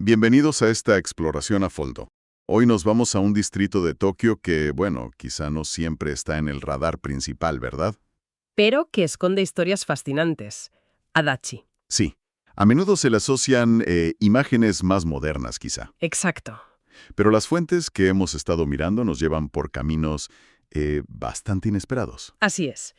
Bienvenidos a esta exploración a fondo. Hoy nos vamos a un distrito de Tokio que, bueno, quizá no siempre está en el radar principal, ¿verdad? Pero que esconde historias fascinantes. Adachi. Sí. A menudo se le asocian imágenes más modernas, quizá. Exacto. Pero las fuentes que hemos estado mirando nos llevan por caminos bastante inesperados. Así es.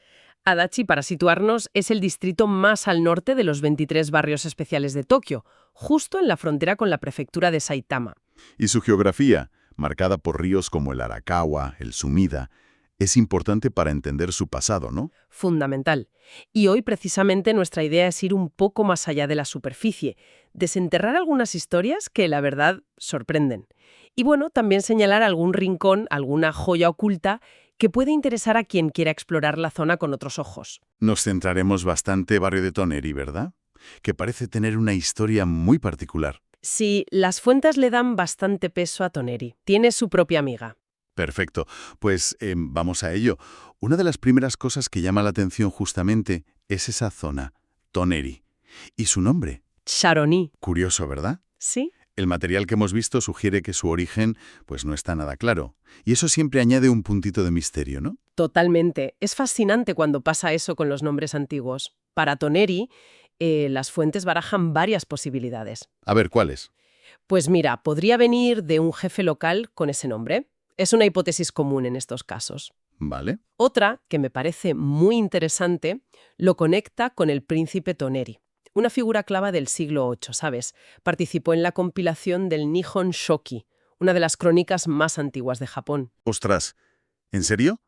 Adachi, para situarnos, es el distrito más al norte de los 23 barrios especiales de Tokio, justo en la frontera con la prefectura de Saitama. Y su geografía, marcada por ríos como el Arakawa, el Sumida, es importante para entender su pasado, ¿no? Fundamental. Y hoy, precisamente, nuestra idea es ir un poco más allá de la superficie, desenterrar algunas historias que, la verdad, sorprenden. Y bueno, también señalar algún rincón, alguna joya oculta que puede interesar a quien quiera explorar la zona con otros ojos. Nos centraremos bastante barrio de Toneri, ¿verdad? Que parece tener una historia muy particular. Sí, las fuentes le dan bastante peso a Toneri. Tiene su propia amiga. Perfecto. Pues vamos a ello. Una de las primeras cosas que llama la atención justamente es esa zona, Toneri. Y su nombre. Sharoní. Curioso, ¿verdad? ¿Sí? El material que hemos visto sugiere que su origen pues no está nada claro. Y eso siempre añade un puntito de misterio, ¿no? Totalmente. Es fascinante cuando pasa eso con los nombres antiguos. Para Toneri, las fuentes barajan varias posibilidades. A ver, ¿cuáles? Pues mira, podría venir de un jefe local con ese nombre. Es una hipótesis común en estos casos. Vale. Otra, que me parece muy interesante, lo conecta con el príncipe Toneri, una figura clave del siglo VIII, ¿sabes? Participó en la compilación del Nihon Shoki, una de las crónicas más antiguas de Japón. Ostras, ¿en serio?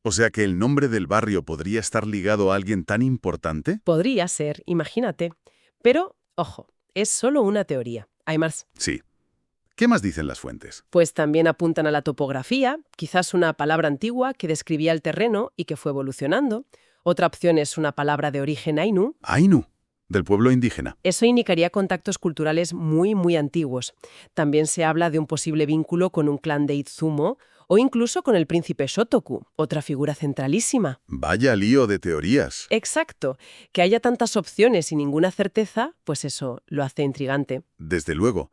O sea que el nombre del barrio podría estar ligado a alguien tan importante. Podría ser, imagínate. Pero, ojo, es solo una teoría. Hay más. Sí. ¿Qué más dicen las fuentes? Pues también apuntan a la topografía, quizás una palabra antigua que describía el terreno y que fue evolucionando. Otra opción es una palabra de origen ainu. Ainu, del pueblo indígena. Eso indicaría contactos culturales muy antiguos. También se habla de un posible vínculo con un clan de Izumo o incluso con el príncipe Shotoku, otra figura centralísima. Vaya lío de teorías. Exacto. Que haya tantas opciones y ninguna certeza, pues eso lo hace intrigante. Desde luego.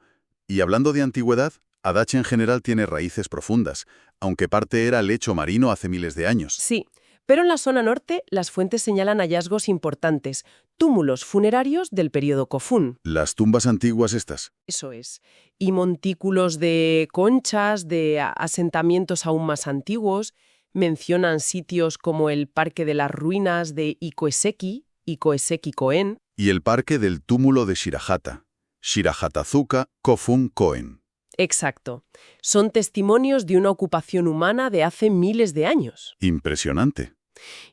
Y hablando de antigüedad, Adachi en general tiene raíces profundas, aunque parte era lecho marino hace miles de años. Sí, pero en la zona norte las fuentes señalan hallazgos importantes, túmulos funerarios del período Kofun. Las tumbas antiguas estas. Eso es. Y montículos de conchas, de asentamientos aún más antiguos. Mencionan sitios como el Parque de las Ruinas de Ikoeseki, Ikoeseki-koen. Y el parque del túmulo de Shirahata. Shirahatazuka Kofun Koen. Exacto. Son testimonios de una ocupación humana de hace miles de años. Impresionante.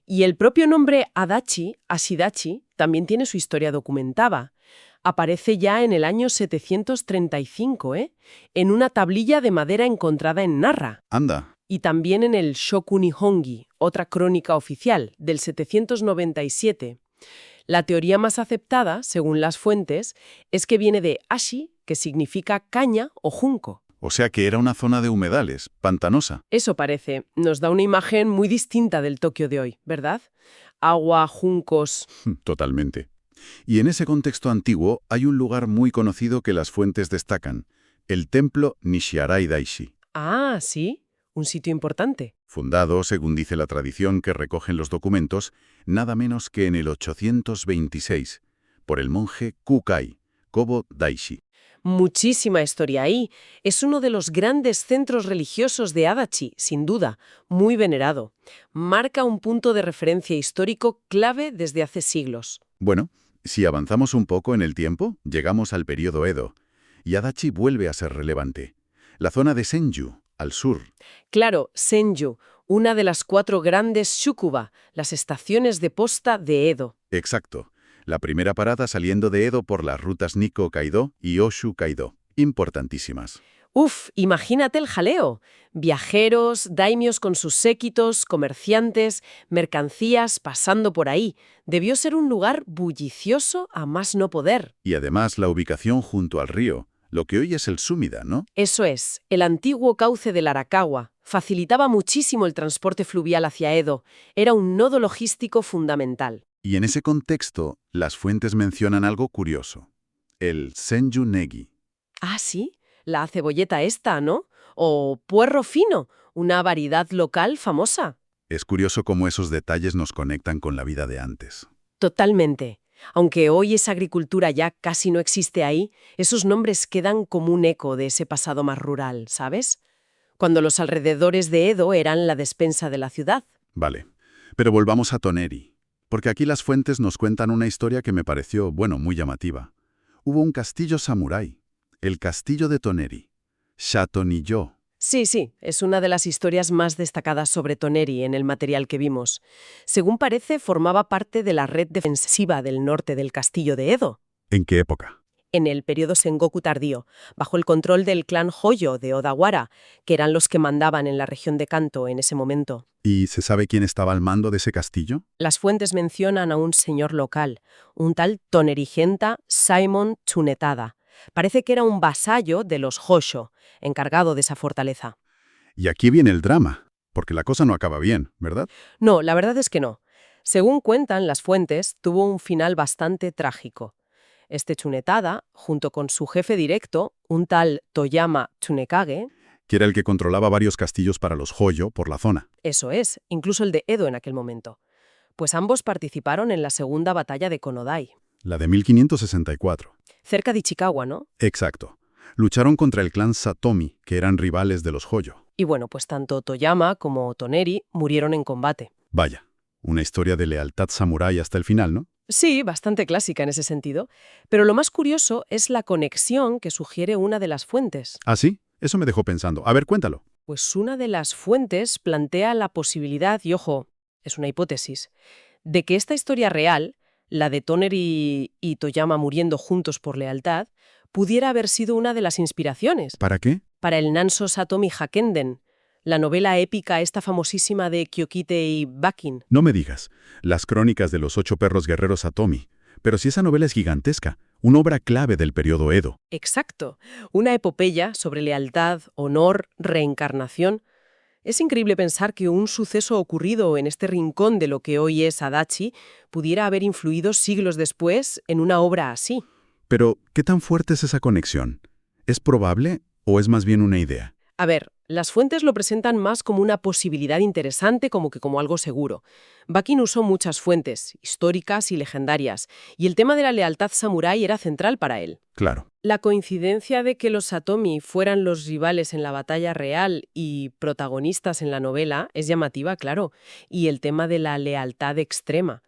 Y el propio nombre Adachi, Ashidachi, también tiene su historia documentada. Aparece ya en el año 735, en una tablilla de madera encontrada en Nara. Anda. Y también en el Shoku Nihongi, otra crónica oficial, del 797. La teoría más aceptada, según las fuentes, es que viene de ashi, que significa caña o junco. O sea que era una zona de humedales, pantanosa. Eso parece. Nos da una imagen muy distinta del Tokio de hoy, ¿verdad? Agua, juncos. Totalmente. Y en ese contexto antiguo hay un lugar muy conocido que las fuentes destacan, el templo Nishiarai Daishi. Ah, sí, un sitio importante. Fundado, según dice la tradición que recogen los documentos, nada menos que en el 826, por el monje Kukai, Kobo Daishi. Muchísima historia ahí. Es uno de los grandes centros religiosos de Adachi, sin duda, muy venerado. Marca un punto de referencia histórico clave desde hace siglos. Bueno, si avanzamos un poco en el tiempo, llegamos al período Edo, y Adachi vuelve a ser relevante. La zona de Senju, al sur. Claro, Senju, una de las 4 grandes shukuba, las estaciones de posta de Edo. Exacto. La primera parada saliendo de Edo por las rutas Nikko-Kaido y Oshu-Kaido. Importantísimas. Uf, imagínate el jaleo. Viajeros, daimios con sus séquitos, comerciantes, mercancías pasando por ahí. Debió ser un lugar bullicioso a más no poder. Y además la ubicación junto al río, lo que hoy es el Sumida, ¿no? Eso es, el antiguo cauce del Arakawa. Facilitaba muchísimo el transporte fluvial hacia Edo. Era un nodo logístico fundamental. Y en ese contexto, las fuentes mencionan algo curioso. El Senju Negi. Ah, sí, la cebolleta esta, ¿no? O puerro fino, una variedad local famosa. Es curioso cómo esos detalles nos conectan con la vida de antes. Totalmente. Aunque hoy esa agricultura ya casi no existe ahí, esos nombres quedan como un eco de ese pasado más rural, ¿sabes? Cuando los alrededores de Edo eran la despensa de la ciudad. Vale, pero volvamos a Toneri, porque aquí las fuentes nos cuentan una historia que me pareció, bueno, muy llamativa. Hubo un castillo samurái, el castillo de Toneri, Shato-ni-yo. Sí, sí, es una de las historias más destacadas sobre Toneri en el material que vimos. Según parece, formaba parte de la red defensiva del norte del castillo de Edo, ¿En qué época? en el periodo Sengoku tardío, bajo el control del clan Hoyo de Odawara, que eran los que mandaban en la región de Kanto en ese momento. ¿Y se sabe quién estaba al mando de ese castillo? Las fuentes mencionan a un señor local, un tal Tonerigenta Simon Tsunetada. Parece que era un vasallo de los Hosho, encargado de esa fortaleza. Y aquí viene el drama, porque la cosa no acaba bien, ¿verdad? No, la verdad es que no. Según cuentan las fuentes, tuvo un final bastante trágico. Este Tsunetada, junto con su jefe directo, un tal Toyama Tsunekage, Que era el que controlaba varios castillos para los Hoyo por la zona. eso es, incluso el de Edo en aquel momento, pues ambos participaron en la segunda batalla de Konodai, La de 1564. cerca de Ichikawa, ¿no? Exacto. Lucharon contra el clan Satomi, que eran rivales de los Hoyo. Y bueno, pues tanto Toyama como Toneri murieron en combate. Vaya, una historia de lealtad samurái hasta el final, ¿no? Sí, bastante clásica en ese sentido, pero lo más curioso es la conexión que sugiere una de las fuentes. ¿Ah, sí? Eso me dejó pensando. A ver, cuéntalo. Pues una de las fuentes plantea la posibilidad, y ojo, es una hipótesis, de que esta historia real, la de Toneri y Toyama muriendo juntos por lealtad, pudiera haber sido una de las inspiraciones ¿Para qué? para el Nanso Satomi Hakenden, la novela épica esta famosísima de Kyokite y Bakin. No me digas. Las crónicas de los 8 perros guerreros Satomi. Pero si esa novela es gigantesca, una obra clave del periodo Edo. Exacto, una epopeya sobre lealtad, honor, reencarnación. Es increíble pensar que un suceso ocurrido en este rincón de lo que hoy es Adachi pudiera haber influido siglos después en una obra así. Pero, ¿qué tan fuerte es esa conexión? ¿Es probable o es más bien una idea? A ver, las fuentes lo presentan más como una posibilidad interesante como que como algo seguro. Bakin usó muchas fuentes, históricas y legendarias, y el tema de la lealtad samurái era central para él. Claro. La coincidencia de que los Satomi fueran los rivales en la batalla real y protagonistas en la novela es llamativa, claro, y el tema de la lealtad extrema.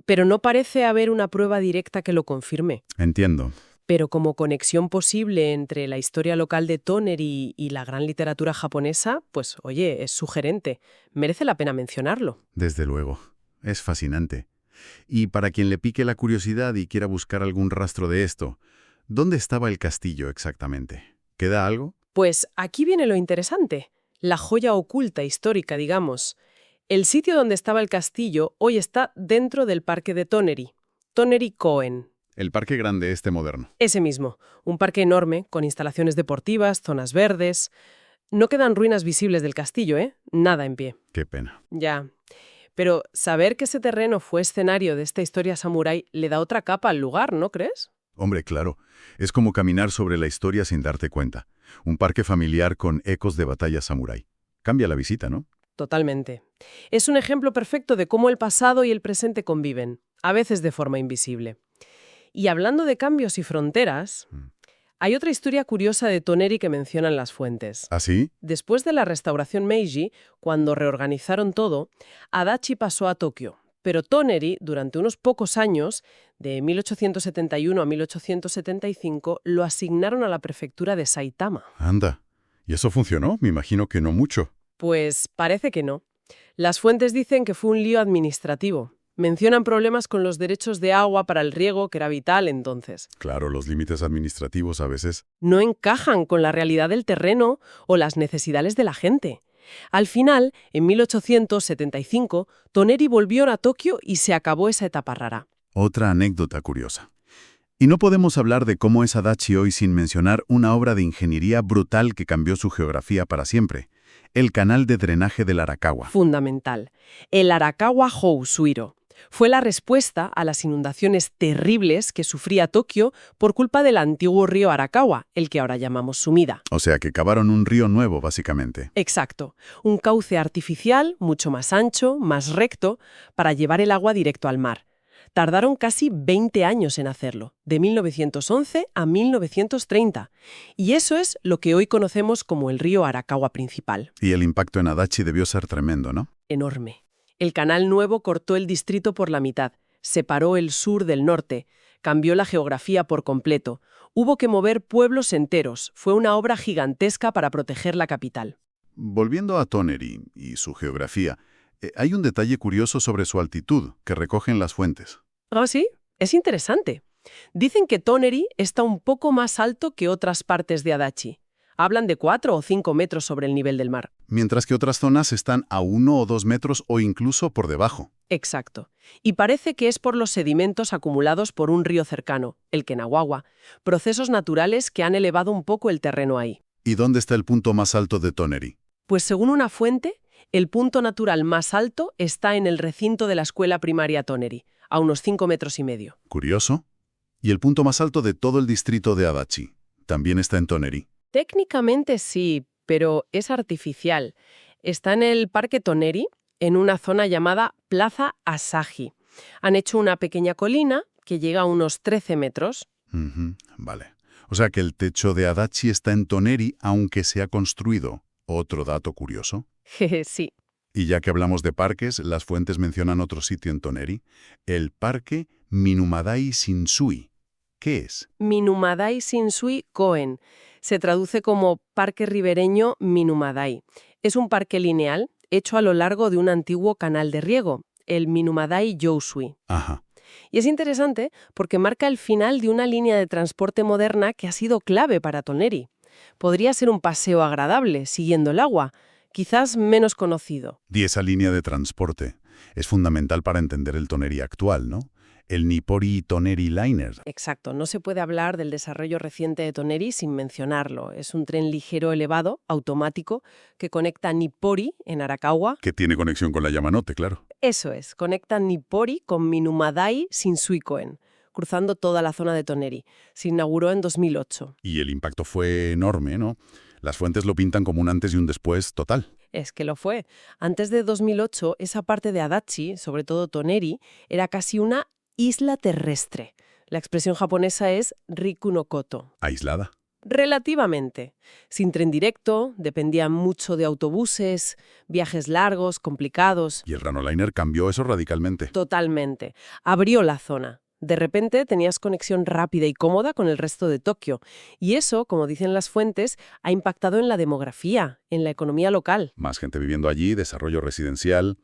Pero no parece haber una prueba directa que lo confirme. Entiendo. Pero como conexión posible entre la historia local de Toneri y la gran literatura japonesa, pues oye, es sugerente. Merece la pena mencionarlo. Desde luego. Es fascinante. Y para quien le pique la curiosidad y quiera buscar algún rastro de esto, ¿dónde estaba el castillo exactamente? ¿Queda algo? Pues aquí viene lo interesante, la joya oculta histórica, digamos. El sitio donde estaba el castillo hoy está dentro del parque de Toneri, Toneri Koen. El parque grande este moderno. Ese mismo, un parque enorme, con instalaciones deportivas, zonas verdes. No quedan ruinas visibles del castillo, ¿eh? Nada en pie. Qué pena. Ya. Pero saber que ese terreno fue escenario de esta historia samurái le da otra capa al lugar, ¿no crees? Hombre, claro. Es como caminar sobre la historia sin darte cuenta. Un parque familiar con ecos de batalla samurái. Cambia la visita, ¿no? Totalmente. Es un ejemplo perfecto de cómo el pasado y el presente conviven, a veces de forma invisible. Y hablando de cambios y fronteras, hay otra historia curiosa de Toneri que mencionan las fuentes. ¿Ah, sí? Después de la restauración Meiji, cuando reorganizaron todo, Adachi pasó a Tokio. Pero Toneri, durante unos pocos años, de 1871 a 1875, lo asignaron a la prefectura de Saitama. Anda. ¿Y eso funcionó? Me imagino que no mucho. Pues parece que no. Las fuentes dicen que fue un lío administrativo. Mencionan problemas con los derechos de agua para el riego, que era vital entonces. Claro, los límites administrativos a veces. No encajan con la realidad del terreno o las necesidades de la gente. Al final, en 1875, Toneri volvió a Tokio y se acabó esa etapa rara. Otra anécdota curiosa. Y no podemos hablar de cómo es Adachi hoy sin mencionar una obra de ingeniería brutal que cambió su geografía para siempre. El canal de drenaje del Arakawa. Fundamental. El Arakawa Housuiro. Fue la respuesta a las inundaciones terribles que sufría Tokio por culpa del antiguo río Arakawa, el que ahora llamamos Sumida. O sea que cavaron un río nuevo, básicamente. Exacto, un cauce artificial mucho más ancho, más recto, para llevar el agua directo al mar. Tardaron casi 20 años en hacerlo, de 1911 a 1930. Y eso es lo que hoy conocemos como el río Arakawa principal. Y el impacto en Adachi debió ser tremendo, ¿no? Enorme. El canal nuevo cortó el distrito por la mitad, separó el sur del norte, cambió la geografía por completo. Hubo que mover pueblos enteros. Fue una obra gigantesca para proteger la capital. Volviendo a Toneri y su geografía, hay un detalle curioso sobre su altitud que recogen las fuentes. ¿Ah, sí? Es interesante. Dicen que Toneri está un poco más alto que otras partes de Adachi. Hablan de 4 o 5 metros sobre el nivel del mar. Mientras que otras zonas están a 1 o 2 metros o incluso por debajo. Exacto. Y parece que es por los sedimentos acumulados por un río cercano, el Kenawawa, procesos naturales que han elevado un poco el terreno ahí. ¿Y dónde está el punto más alto de Toneri? Pues según una fuente, el punto natural más alto está en el recinto de la escuela primaria Toneri, a unos 5,5 metros. Curioso. ¿Y el punto más alto de todo el distrito de Adachi también está en Toneri? Técnicamente sí, pero es artificial. Está en el Parque Toneri, en una zona llamada Plaza Asahi. Han hecho una pequeña colina que llega a unos 13 metros. Vale. O sea que el techo de Adachi está en Toneri, aunque se ha construido. Otro dato curioso. Jeje, sí. Y ya que hablamos de parques, las fuentes mencionan otro sitio en Toneri, el Parque Minumadai Shinsui. ¿Qué es? Minumadai Shinsui Koen. Se traduce como Parque Ribereño Minumadai. Es un parque lineal hecho a lo largo de un antiguo canal de riego, el Minumadai Yousui. Ajá. Y es interesante porque marca el final de una línea de transporte moderna que ha sido clave para Toneri. Podría ser un paseo agradable, siguiendo el agua, quizás menos conocido. Y esa línea de transporte es fundamental para entender el Toneri actual, ¿no? El Nippori Toneri Liner. Exacto, no se puede hablar del desarrollo reciente de Toneri sin mencionarlo. Es un tren ligero elevado, automático, que conecta Nippori, en Arakawa. Que tiene conexión con la Yamanote, claro. Eso es, conecta Nippori con Minumadai Shinsui-koen, cruzando toda la zona de Toneri. Se inauguró en 2008. Y el impacto fue enorme, ¿no? Las fuentes lo pintan como un antes y un después total. Es que lo fue. Antes de 2008, esa parte de Adachi, sobre todo Toneri, era casi una isla terrestre. La expresión japonesa es Riku no Koto. ¿Aislada? Relativamente. Sin tren directo, dependía mucho de autobuses, viajes largos, complicados. Y el Ranoliner cambió eso radicalmente. Totalmente. Abrió la zona. De repente tenías conexión rápida y cómoda con el resto de Tokio. Y eso, como dicen las fuentes, ha impactado en la demografía, en la economía local. Más gente viviendo allí, desarrollo residencial,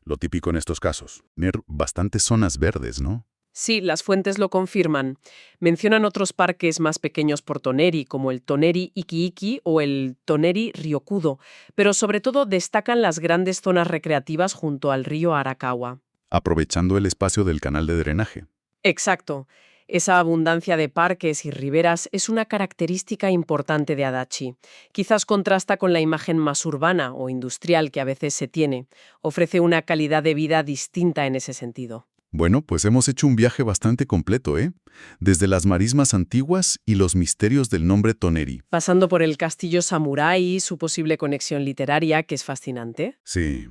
lo típico en estos casos. Tener bastantes zonas verdes, ¿no? Sí, las fuentes lo confirman. Mencionan otros parques más pequeños por Toneri, como el Toneri Iki-Iki o el Toneri Ryokudo, pero sobre todo destacan las grandes zonas recreativas junto al río Arakawa. Aprovechando el espacio del canal de drenaje. Exacto. Esa abundancia de parques y riberas es una característica importante de Adachi. Quizás contrasta con la imagen más urbana o industrial que a veces se tiene. Ofrece una calidad de vida distinta en ese sentido. Bueno, pues hemos hecho un viaje bastante completo, ¿eh? Desde las marismas antiguas y los misterios del nombre Toneri. Pasando por el castillo samurái, su posible conexión literaria, que es fascinante. Sí,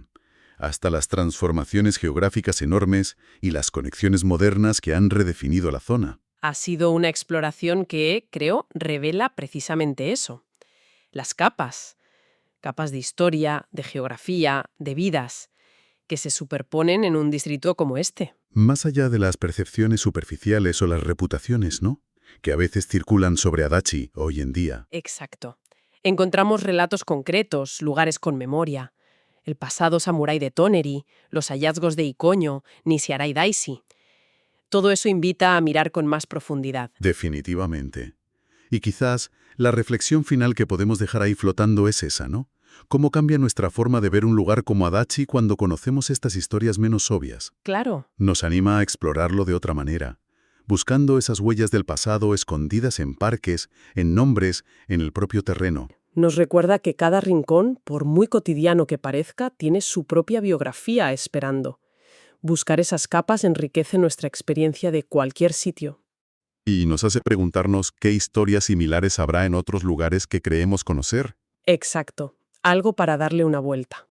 hasta las transformaciones geográficas enormes y las conexiones modernas que han redefinido la zona. Ha sido una exploración que, creo, revela precisamente eso. Las capas. Capas de historia, de geografía, de vidas, que se superponen en un distrito como este. Más allá de las percepciones superficiales o las reputaciones, ¿no? Que a veces circulan sobre Adachi hoy en día. Exacto. Encontramos relatos concretos, lugares con memoria. El pasado samurái de Toneri, los hallazgos de Ikoño, Nishiarai Daisi. Todo eso invita a mirar con más profundidad. Definitivamente. Y quizás la reflexión final que podemos dejar ahí flotando es esa, ¿no? ¿Cómo cambia nuestra forma de ver un lugar como Adachi cuando conocemos estas historias menos obvias? Claro. Nos anima a explorarlo de otra manera, buscando esas huellas del pasado escondidas en parques, en nombres, en el propio terreno. Nos recuerda que cada rincón, por muy cotidiano que parezca, tiene su propia biografía esperando. Buscar esas capas enriquece nuestra experiencia de cualquier sitio. Y nos hace preguntarnos qué historias similares habrá en otros lugares que creemos conocer. Exacto. Algo para darle una vuelta.